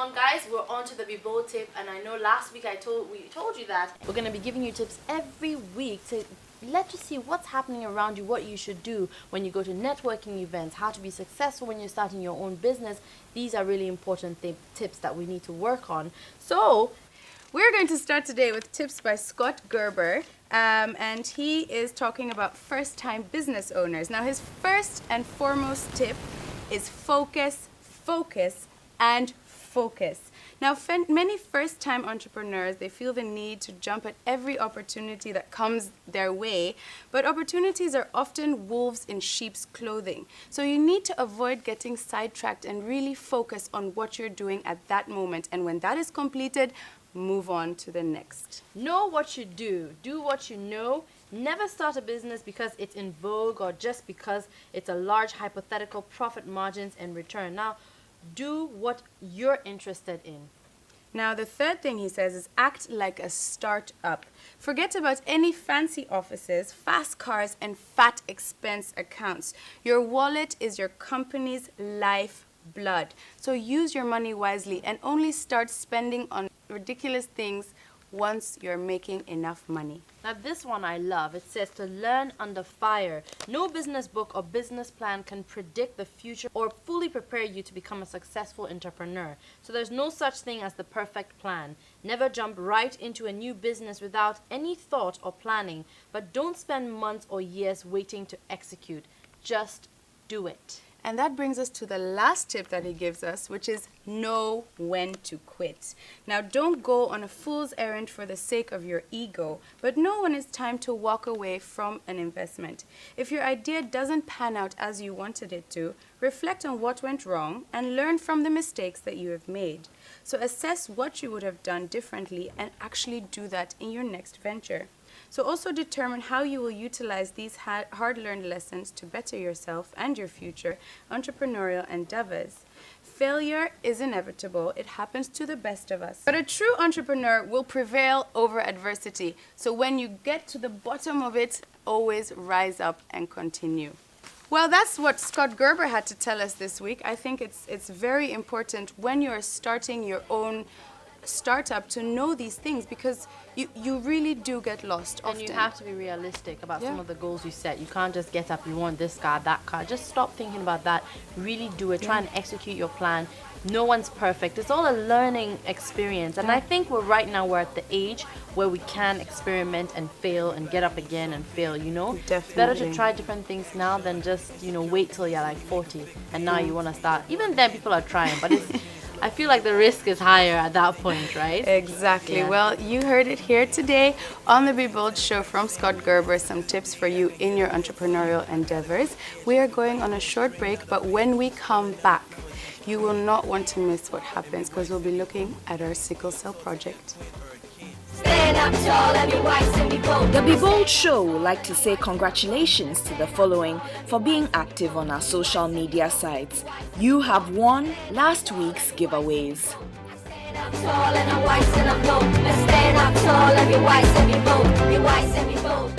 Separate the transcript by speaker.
Speaker 1: on, guys, we're on to the Be Bold tip, and I know last week we told you that we're going to be giving you tips every week to let you see what's happening around you, what you should do when you go to networking events, how to be successful when you're starting your own business. These are really important tips that we need to work on. So
Speaker 2: we're going to start today with tips by Scott Gerber, and he is talking about first-time business owners. Now, his first and foremost tip is focus, focus, and focus. Now, many first-time entrepreneurs, they feel the need to jump at every opportunity that comes their way, but opportunities are often wolves in sheep's clothing. So you need to avoid getting sidetracked and really focus on what you're doing at that moment. And when that is completed, move on to the next.
Speaker 1: Know what you do what you know. Never start a business because it's in vogue or just because it's a large hypothetical profit margins and return. Now, do what you're interested in.
Speaker 2: Now, the third thing he says is act like a startup. Forget about any fancy offices, fast cars, and fat expense accounts. Your wallet is your company's lifeblood. So use your money wisely and only start spending on ridiculous things once you're making enough money.
Speaker 1: Now, this one I love. It says to learn under fire. No business book or business plan can predict the future or fully prepare you to become a successful entrepreneur. So there's no such thing as the perfect plan. Never jump right into a new business without any thought or planning, but don't spend months or years waiting to execute. Just do it.
Speaker 2: And that brings us to the last tip that he gives us, which is know when to quit. Now, don't go on a fool's errand for the sake of your ego, but know when it's time to walk away from an investment. If your idea doesn't pan out as you wanted it to, reflect on what went wrong and learn from the mistakes that you have made. So assess what you would have done differently and actually do that in your next venture. So also determine how you will utilize these hard-learned lessons to better yourself and your future entrepreneurial endeavors. Failure is inevitable. It happens to the best of us. But a true entrepreneur will prevail over adversity. So when you get to the bottom of it, always rise up and continue. Well, that's what Scott Gerber had to tell us this week. I think it's very important when you're starting your own startup to know these things, because you really do get lost often.
Speaker 1: And you have to be realistic about some of the goals you set. You can't just get up, you want this car, that car. Just stop thinking about that. Really do it. Try and execute your plan. No one's perfect. It's all a learning experience. And I think we're at the age where we can experiment and fail and get up again and fail, you know?
Speaker 2: Definitely.
Speaker 1: It's better to try different things now than just, wait till you're like 40 and now you want to start. Even then people are trying, but I feel like the risk is higher at that point, right?
Speaker 2: Exactly.
Speaker 1: Yeah.
Speaker 2: Well, you heard it here today on the Be Bold show from Scott Gerber, some tips for you in your entrepreneurial endeavors. We are going on a short break, but when we come back, you will not want to miss what happens, because we'll be looking at our sickle cell project.
Speaker 3: Stand up tall and be wise and be bold. The Be Bold Show would like to say congratulations to the following for being active on our social media sites. You have won last week's giveaways. Stand up tall and I'm wise and I'm bold. Stand up tall and be wise and be bold. Be wise and be bold.